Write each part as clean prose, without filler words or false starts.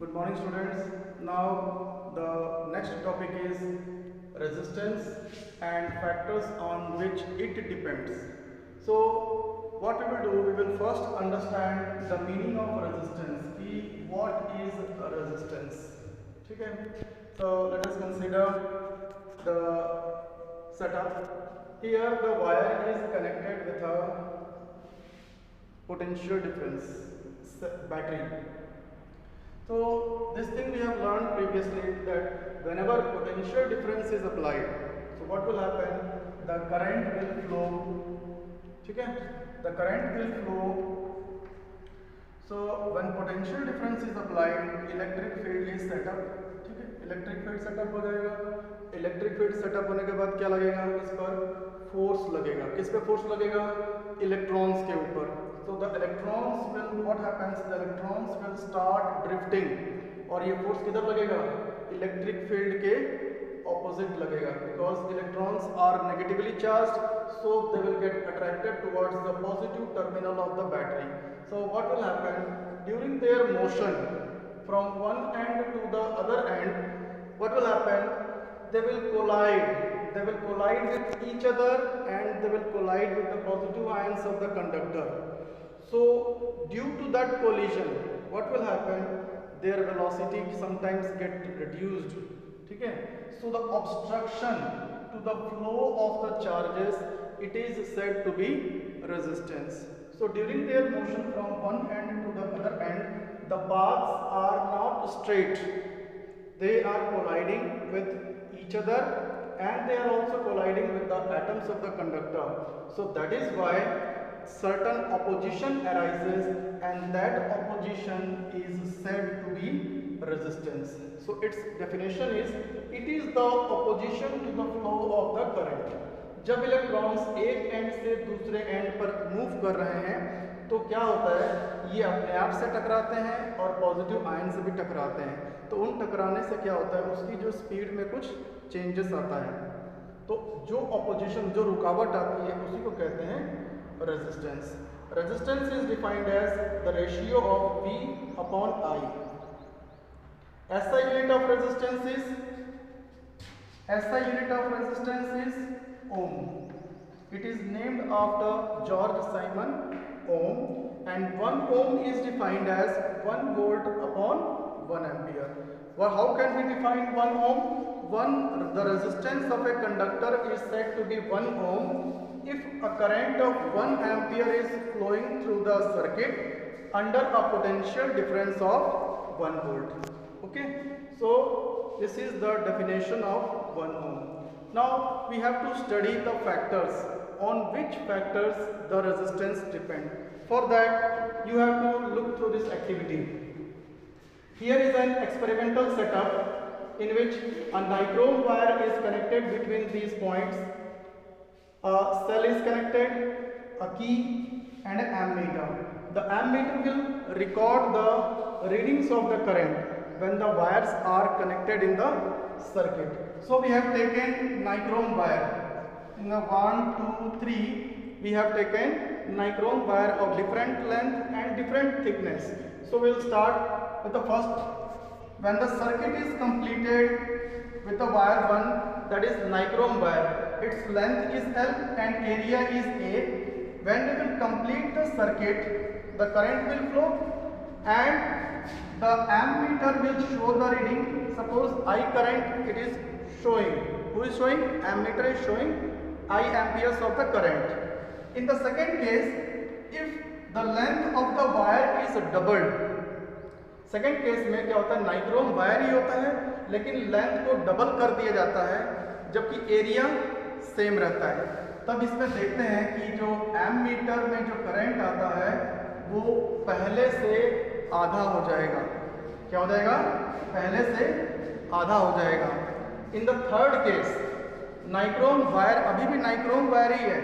Good morning, students. Now the next topic is resistance and factors on which it depends. So what we will do, we will first understand the meaning of resistance. What is a resistance? Okay. So let us consider the setup. Here the wire is connected with a potential difference battery. So this thing we have learned previously, that whenever potential difference is applied, so what will happen? The current will flow. Okay? The current will flow. So when potential difference is applied, electric field is set up. ठीक है? Electric field setup हो जाएगा. Electric field setup होने के बाद क्या लगेगा? इस पर फोर्स लगेगा. किस पे फोर्स लगेगा? इलेक्ट्रॉन्स के ऊपर. So the electrons will, what happens? The electrons will start drifting. और ये फोर्स किधर लगेगा? इलेक्ट्रिक फील्ड के opposite लगेगा, because electrons are negatively charged, so they will get attracted towards the positive terminal of the battery. So what will happen? During their motion from one end to the other end, what will happen? They will collide. They will collide with each other and they will collide with the positive ions of the conductor. So due to that collision, what will happen? Their velocity sometimes get reduced. ठीक है? So the obstruction to the flow of the charges, it is said to be resistance. So during their motion from one end to the other end, the paths are not straight. They are colliding with each other and they are also colliding with the atoms of the conductor. So that is why certain opposition arises, and that opposition is said to be resistance. So its definition is, it is the opposition to the flow of the current. जब electrons एक and से दूसरे and पर move कर रहे हैं तो क्या होता है? ये अपने आप से टकराते हैं और पॉजिटिव आयन से भी टकराते हैं. तो उन टकराने से क्या होता है? उसकी जो स्पीड में कुछ चेंजेस आता है. तो जो ऑपोजिशन, जो रुकावट आती है, उसी को कहते हैं resistance. Resistance is defined as the ratio of V upon I. SI unit of resistance is ohm. It is named after George Simon Ohm, and 1 ohm is defined as 1 volt upon 1 ampere. Well, how can we define 1 ohm? The resistance of a conductor is said to be 1 ohm if a current of 1 ampere is flowing through the circuit under a potential difference of 1 volt. Okay, so this is the definition of 1 ohm. Now we have to study the factors, on which factors the resistance depend. For that you have to look through this activity. Here is an experimental setup in which a nichrome wire is connected between these points. A cell is connected, a key and an ammeter. The ammeter will record the readings of the current when the wires are connected in the circuit. So we have taken nichrome wire. In the 1, 2, 3, we have taken nichrome wire of different length and different thickness. So we will start with the first. When the circuit is completed with the wire 1, that is nichrome wire, its length is L and area is A. When we will complete the circuit, the current will flow and the ammeter will show the reading. Suppose I current it is showing. Who is showing? Ammeter is showing I amperes of the current. In the second case, if the length of the wire is doubled, second case में क्या होता है? Nichrome wire ही होता है लेकिन length को double कर दिया जाता है जबकि एरिया सेम रहता है. तब इसमें देखते हैं कि जो एमीटर में जो करंट आता है वो पहले से आधा हो जाएगा. क्या हो जाएगा? पहले से आधा हो जाएगा. In the third case, nichrome wire अभी भी नाइक्रोम वायर ही है,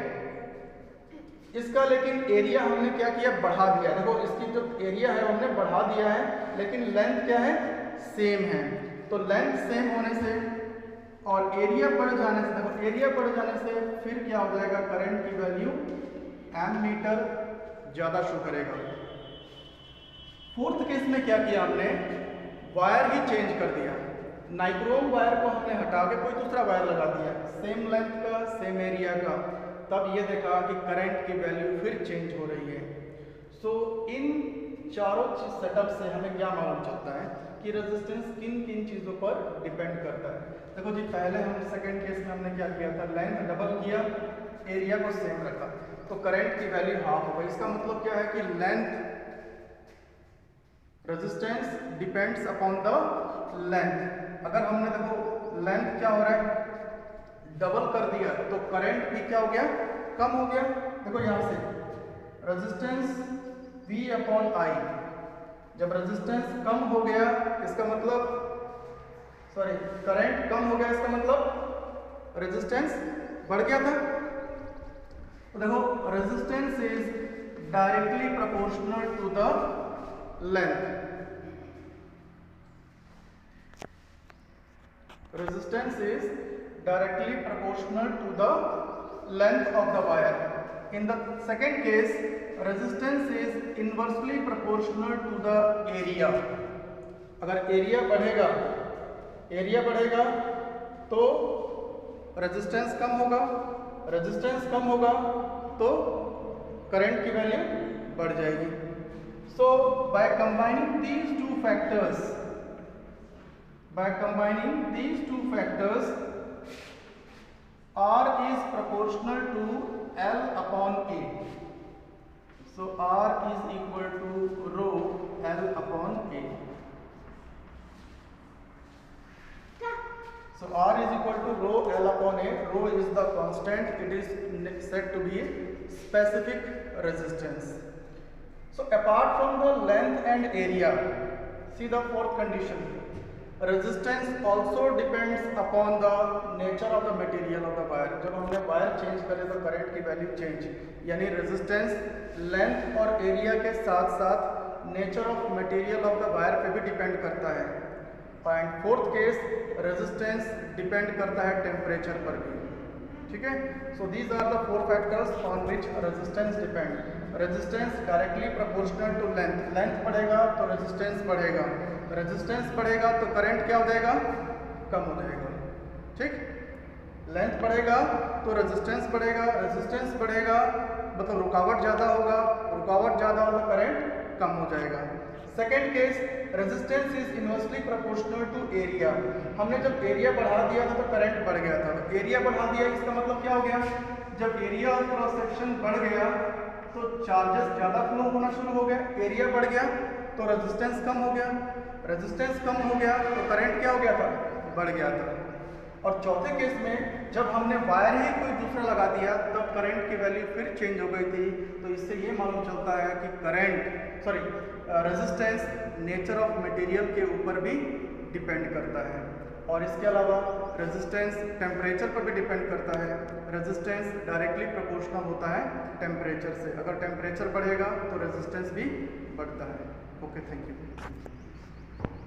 इसका लेकिन एरिया हमने क्या किया? बढ़ा दिया. देखो इसकी जो एरिया है हमने बढ़ा दिया है लेकिन लेंथ क्या है? सेम है. तो लेंथ सेम होने से और एरिया बढ़ जाने से, देखो एरिया बढ़ जाने से फिर क्या हो जाएगा? करंट की वैल्यू एमीटर ज़्यादा शो करेगा. फोर्थ केस में क्या किया हमने? वायर ही चेंज कर दिया, नाइक्रोम वायर को हमने हटा के कोई दूसरा वायर लगा दिया, सेम लेंथ का सेम एरिया का, तब ये देखा कि करंट की वैल्यू फिर चेंज हो रही है। सो इन चारों सेटअप से हमें क्या मालूम चलता है कि रेजिस्टेंस किन किन चीज़ों पर डिपेंड करता है। देखो जी, पहले हम सेकंड केस में हमने क्या किया था, लेंथ डबल किया, एरिया को सेम रखा, तो करंट की वैल्यू हाफ हो गई। इसका मतलब क्या है कि length, resistance depends upon the length. अगर हमने देखो लेंथ क्या हो रहा है, डबल कर दिया, तो करंट भी क्या हो गया, कम हो गया। देखो यहां से रेजिस्टेंस V अपॉन I, जब रेजिस्टेंस कम हो गया इसका मतलब, सॉरी करंट कम हो गया इसका मतलब रेजिस्टेंस बढ़ गया था। तो देखो resistance is directly proportional to the length, resistance is directly proportional to the length of the wire. In the second case, resistance is inversely proportional to the area. अगर एरिया बढ़ेगा तो रेजिस्टेंस कम होगा, resistance कम होगा तो current की value बढ़ जाएगी। So by combining these two factors, R is proportional to L upon A. So R is equal to rho L upon A. So R is equal to rho L upon A. Rho is the constant. It is said to be specific resistance. So apart from the length and area, see the fourth condition. Resistance also depends upon the nature of the material of the wire. जब हमने wire change करे तो current की value change, यानी resistance length और area के साथ साथ nature of material of the wire पे भी डिपेंड करता है। And fourth case, resistance depend करता है टेम्परेचर पर भी। ठीक है, so these are the four factors on which resistance depend. Resistance directly proportional to length, length बढ़ेगा तो रेजिस्टेंस बढ़ेगा, रेजिस्टेंस बढ़ेगा तो करंट क्या हो जाएगा, कम हो जाएगा। ठीक, लेंथ बढ़ेगा तो रेजिस्टेंस बढ़ेगा, रेजिस्टेंस बढ़ेगा मतलब रुकावट ज़्यादा होगा, रुकावट ज़्यादा होगा करंट कम हो जाएगा। Second case, resistance is inversely proportional to area. हमने जब एरिया बढ़ा दिया था तो करंट बढ़ गया था, तो एरिया बढ़ा दिया इसका मतलब क्या हो गया, जब एरिया ऑफ क्रॉस सेक्शन बढ़ गया तो चार्जेस ज़्यादा फ्लो होना शुरू हो गया, एरिया बढ़ गया तो रेजिस्टेंस कम हो गया, रेजिस्टेंस कम हो गया तो करंट क्या हो गया था, बढ़ गया था। और चौथे केस में जब हमने वायर ही कोई दूसरा लगा दिया तब करंट की वैल्यू फिर चेंज हो गई थी। तो इससे ये मालूम चलता है कि रेजिस्टेंस नेचर ऑफ मटेरियल के ऊपर भी डिपेंड करता है। और इसके अलावा रेजिस्टेंस टेम्परेचर पर भी डिपेंड करता है। रेजिस्टेंस डायरेक्टली प्रोपोर्शनल होता है टेम्परेचर से, अगर टेम्परेचर बढ़ेगा तो रेजिस्टेंस भी बढ़ता है। Okay, thank you.